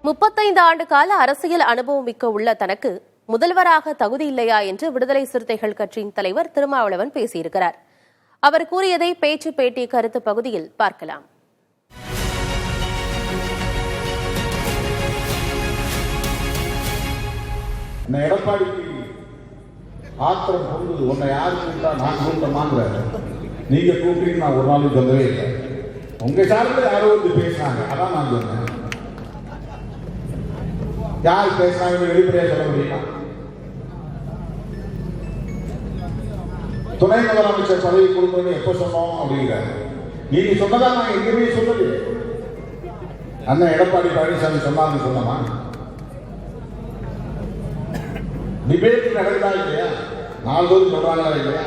35 ஆண்டு கால அரசியல் அனுபவம் மிக்க உள்ள தனக்கு முதல்வராக தகுதி இல்லையா என்று விடுதலை சிறுத்தைகள் கட்சியின் தலைவர் திருமாவளவன் பேசியிருக்கிறார். அவர் கூறியதை பேச்சு பேட்டி கருத்து பகுதியில் பார்க்கலாம். எடப்பாடிக்கு ஆத்திரம் பொழுது உன்னை யாரு கூப்பிட்டா நான் கூட்டமாங்கிறாரு. நீங்க கூப்பிட்டு நான் ஒரு நாளும் சொல்லவே இல்லை. உங்க சார்பில் யாரோ வந்து பேசினாங்க, அதான் நான் சொன்னேன். யார் பேசினாங்க வெளிப்படையா சொல்ல முடியுமா? துணை முதலமைச்சர் பதவி கொடுக்கணும்னு எப்ப சொன்னோம் அப்படிங்கிறாரு. நீங்க சொன்னதா நான் எங்கேயுமே சொல்லலையே. அண்ணன் எடப்பாடி பழனிசாமி சொன்னாங்க சொன்னமா? டிபேட் நடந்தா இல்லையா? நாள்தோறும் சொல்றாங்களா இல்லையா?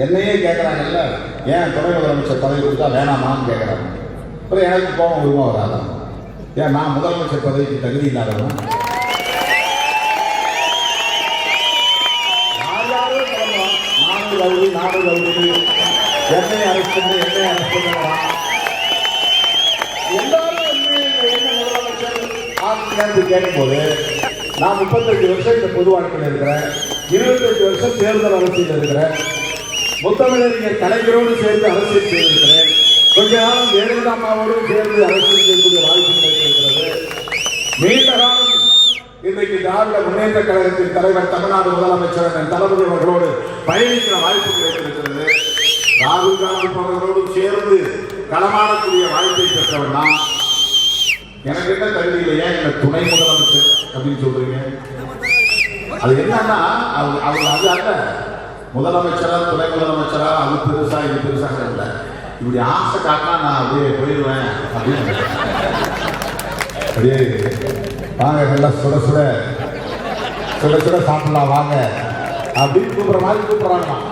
என்னையே கேட்கறாங்கல்ல, ஏன் துணை முதலமைச்சர் பதவி கொடுத்தா வேணாமான்னு கேட்கறாங்க. அப்புறம் எனக்கு கோபம் வருமா வராதா? ஏன் நான் முதலமைச்சர் பதவிக்கு தகுதி இல்லாதவன்? நாடு கௌரவி என்னை அரசு எல்லாரும் கேட்கும்போது நான் 38 வருஷம் இந்த பொது வாழ்க்கையில் இருக்கிறேன், 28 வருஷம் தேர்தல் அரசியல் இருக்கிறேன், முத்தமிழறிஞர் கலைஞரோடு சேர்ந்து அரசியல் செய்திருக்கிறேன், கொஞ்ச காலம் ஜெயலலிதாமாவோடு சேர்ந்து அரசியல் செய்யக்கூடிய வாய்ப்பு கிடைத்திருக்கிறது. நீண்ட காலம் இன்றைக்கு திராவிட முன்னேற்ற கழகத்தின் தலைவர் தமிழ்நாடு முதலமைச்சர் தளபதி அவர்களோடு பயணிக்கிற வாய்ப்பு கிடைத்திருக்கிறது. ராகுல் காந்தி அவர்களோடு சேர்ந்து களமாடக்கூடிய வாய்ப்பை பெற்றவன் நான். எனக்கு என்ன தகுதி இல்லையா இந்த துணை முதலமைச்சர் அப்படின்னு சொல்றீங்க? அது என்னன்னா அவங்க அது அல்ல, முதலமைச்சரா துணை முதலமைச்சரா அது பெருசா இது பெருசாக இல்லை. இப்படி ஆசை காட்டினா நான் அப்படியே போயிடுவேன் அப்படின்னு அப்படியே வாங்க நல்லா சுட சுட சுட சுட சாப்பிடலாம் வாங்க அப்படின்னு கூப்பிடுற மாதிரி கூப்பிடுறாங்களாம்.